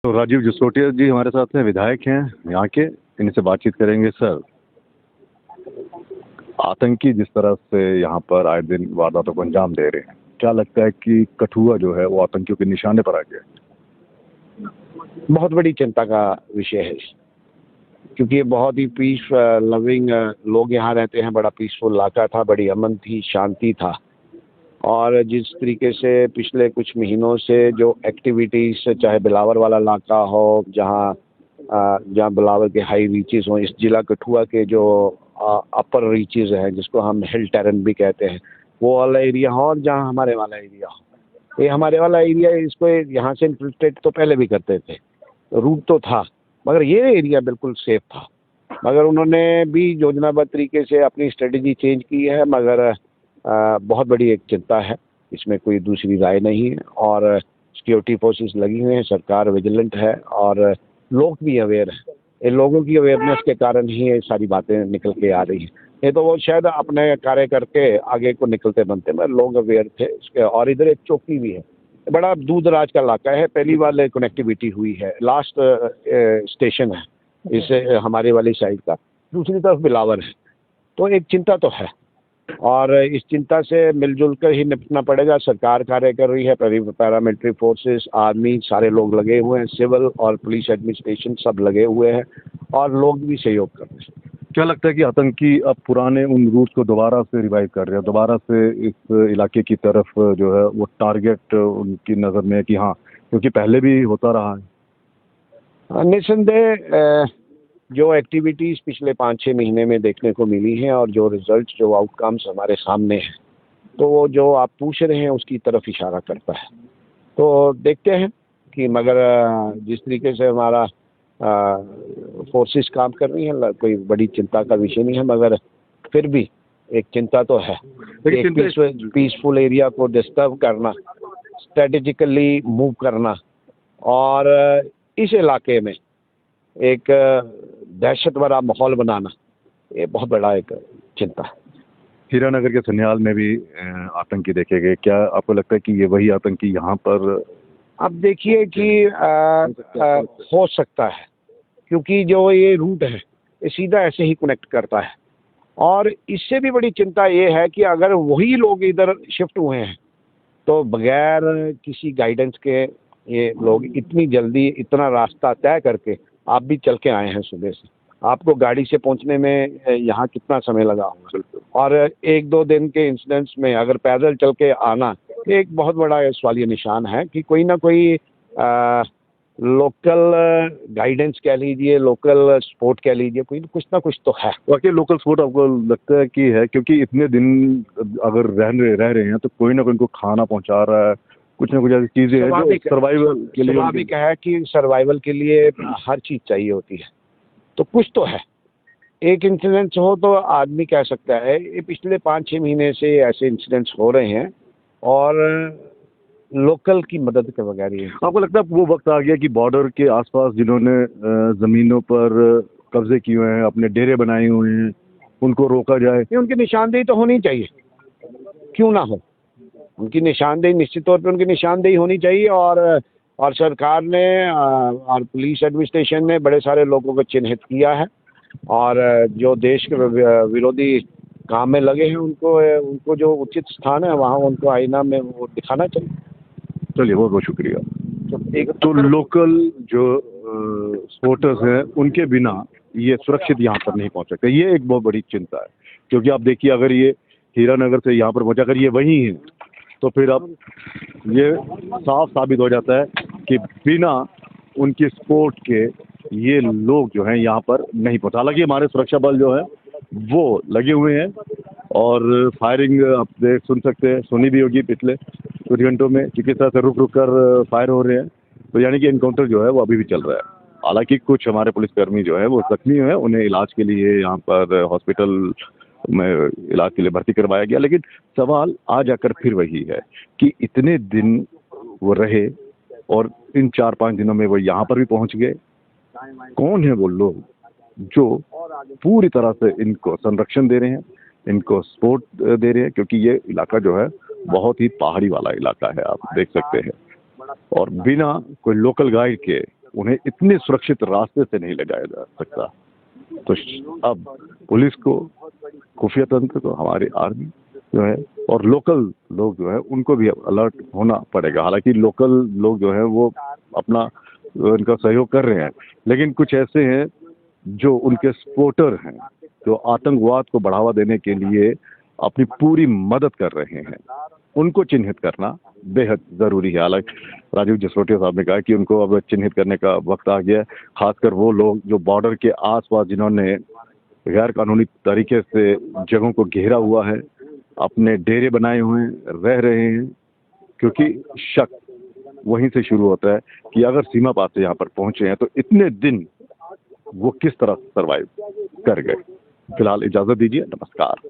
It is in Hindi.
तो राजीव जसरोटिया जी हमारे साथ हैं, विधायक हैं यहाँ के, इनसे बातचीत करेंगे। सर, आतंकी जिस तरह से यहाँ पर आए दिन वारदातों को अंजाम दे रहे हैं, क्या लगता है कि कठुआ जो है वो आतंकियों के निशाने पर आ गया? बहुत बड़ी चिंता का विषय है, क्योंकि ये बहुत ही पीस लविंग लोग यहाँ रहते हैं। बड़ा पीसफुल इलाका था, बड़ी अमन थी, शांति था। और जिस तरीके से पिछले कुछ महीनों से जो एक्टिविटीज़, चाहे बिलावर वाला इलाका हो, जहाँ बिलावर के हाई रीचेस हों, इस जिला कठुआ के जो अपर रीचेस हैं, जिसको हम हिल टेरन भी कहते हैं, वो वाला एरिया हो, और जहाँ हमारे वाला एरिया हो। ये हमारे वाला एरिया, इसको यहाँ से इन्फिल्ट्रेट तो पहले भी करते थे, रूट तो था, मगर ये एरिया बिल्कुल सेफ था। मगर उन्होंने भी योजनाबद्ध तरीके से अपनी स्ट्रेटजी चेंज की है। मगर बहुत बड़ी एक चिंता है, इसमें कोई दूसरी राय नहीं है। और सिक्योरिटी फोर्सेस लगी हुई हैं, सरकार विजिलेंट है, और लोग भी अवेयर हैं। इन लोगों की अवेयरनेस के कारण ही ये सारी बातें निकल के आ रही हैं। ये तो वो शायद अपने कार्य करके आगे को निकलते बनते, मगर लोग अवेयर थे इसके। और इधर एक चौकी भी है, बड़ा दूर दराज का इलाका है, पहली बार कनेक्टिविटी हुई है। लास्ट स्टेशन है इस हमारे वाली साइड का, दूसरी तरफ बिलावर है। तो एक चिंता तो है, और इस चिंता से मिलजुल कर ही निपटना पड़ेगा। सरकार कार्य कर रही है, पैरामिलिट्री फोर्सेस, आर्मी, सारे लोग लगे हुए हैं, सिविल और पुलिस एडमिनिस्ट्रेशन सब लगे हुए हैं, और लोग भी सहयोग कर रहे हैं। क्या लगता है कि आतंकी अब पुराने उन रूट्स को दोबारा से रिवाइव कर रहे हैं, दोबारा से इस इलाके की तरफ जो है वो टारगेट उनकी नज़र में है कि हाँ, क्योंकि पहले भी होता रहा है? निस्संदेह जो एक्टिविटीज़ पिछले 5-6 महीने में देखने को मिली हैं, और जो रिजल्ट, जो आउटकम्स हमारे सामने हैं, तो वो जो आप पूछ रहे हैं उसकी तरफ इशारा करता है। तो देखते हैं कि, मगर जिस तरीके से हमारा फोर्सेस काम कर रही हैं, कोई बड़ी चिंता का विषय नहीं है। मगर फिर भी एक चिंता तो है। एक पीसफुल एरिया को डिस्टर्ब करना, स्ट्रेटेजिकली मूव करना, और इस इलाके में एक दहशत भरा माहौल बनाना, ये बहुत बड़ा एक चिंता है। हीरानगर के सन्याल में भी आतंकी देखे गए, क्या आपको लगता है कि ये वही आतंकी यहाँ पर? अब देखिए कि हो सकता है, क्योंकि जो ये रूट है ये सीधा ऐसे ही कनेक्ट करता है। और इससे भी बड़ी चिंता ये है कि अगर वही लोग इधर शिफ्ट हुए हैं, तो बगैर किसी गाइडेंस के ये लोग इतनी जल्दी इतना रास्ता तय करके, आप भी चल के आए हैं सुबह से, आपको गाड़ी से पहुंचने में यहाँ कितना समय लगा होगा, और 1-2 दिन के इंसिडेंट्स में अगर पैदल चल के आना, एक बहुत बड़ा सवालिया निशान है कि कोई ना कोई लोकल गाइडेंस कह लीजिए, लोकल सपोर्ट कह लीजिए, कोई कुछ ना कुछ तो है। वाकई लोकल सपोर्ट आपको लगता है कि है? क्योंकि इतने दिन अगर रह रहे हैं, तो कोई ना कोई इनको खाना पहुंचा रहा है, कुछ ना कुछ ऐसी चीजें हैं जो सर्वाइवल के लिए। स्वाभाविक है कि सर्वाइवल के लिए हर चीज चाहिए होती है, तो कुछ तो है। एक इंसिडेंट्स हो तो आदमी कह सकता है, ये पिछले 5-6 महीने से ऐसे इंसिडेंट्स हो रहे हैं, और लोकल की मदद के बगैर ही। आपको लगता है वो वक्त आ गया कि बॉर्डर के आसपास जिन्होंने जमीनों पर कब्जे किए हुए हैं, अपने डेरे बनाए हुए हैं, उनको रोका जाए? उनकी निशानदेही तो होनी चाहिए, क्यों ना हो। उनकी निशानदेही, निश्चित तौर पे उनकी निशानदेही होनी चाहिए। और सरकार ने और पुलिस एडमिनिस्ट्रेशन ने बड़े सारे लोगों को चिन्हित किया है, और जो देश के विरोधी काम में लगे हैं, उनको जो उचित स्थान है वहाँ उनको आईना में वो दिखाना चाहिए। चलिए, बहुत बहुत शुक्रिया। तो लोकल जो सपोर्टर्स हैं, उनके बिना ये सुरक्षित यहाँ पर नहीं पहुँच सकते, ये एक बहुत बड़ी चिंता है। क्योंकि आप देखिए, अगर ये हीरानगर से यहाँ पर पहुँचा, अगर ये वही है, तो फिर अब ये साफ साबित हो जाता है कि बिना उनकी सपोर्ट के ये लोग जो हैं यहाँ पर नहीं पहुँचा। हालांकि हमारे सुरक्षा बल जो है वो लगे हुए हैं, और फायरिंग आप सुन सकते हैं, सुनी भी होगी पिछले कुछ घंटों में, किस तरह से रुक कर फायर हो रहे हैं। तो यानी कि एनकाउंटर जो है वो अभी भी चल रहा है। हालांकि कुछ हमारे पुलिसकर्मी जो है वो जख्मी हैं, उन्हें इलाज के लिए यहाँ पर हॉस्पिटल में इलाज के लिए भर्ती करवाया गया। लेकिन सवाल आ जाकर फिर वही है कि इतने दिन वो रहे, और इन 4-5 दिनों में वो यहाँ पर भी पहुँच गए। कौन है वो लोग जो पूरी तरह से इनको संरक्षण दे रहे हैं, इनको सपोर्ट दे रहे हैं? क्योंकि ये इलाका जो है बहुत ही पहाड़ी वाला इलाका है, आप देख सकते हैं, और बिना कोई लोकल गाइड के उन्हें इतने सुरक्षित रास्ते से नहीं ले जाया जा सकता। तो अब पुलिस को, खुफिया तंत्र को, हमारी आर्मी जो है और लोकल लोग जो है उनको भी अलर्ट होना पड़ेगा। हालांकि लोकल लोग जो है वो अपना उनका सहयोग कर रहे हैं, लेकिन कुछ ऐसे हैं जो उनके सपोर्टर हैं, जो आतंकवाद को बढ़ावा देने के लिए अपनी पूरी मदद कर रहे हैं, उनको चिन्हित करना बेहद ज़रूरी है। हालांकि राजीव जसरोटिया साहब ने कहा कि उनको अब चिन्हित करने का वक्त आ गया है, खासकर वो लोग जो बॉर्डर के आसपास जिन्होंने गैर कानूनी तरीके से जगहों को घेरा हुआ है, अपने डेरे बनाए हुए रह रहे हैं, क्योंकि शक वहीं से शुरू होता है कि अगर सीमा पार से यहाँ पर पहुंचे हैं तो इतने दिन वो किस तरह सर्वाइव कर गए। फिलहाल इजाज़त दीजिए, नमस्कार।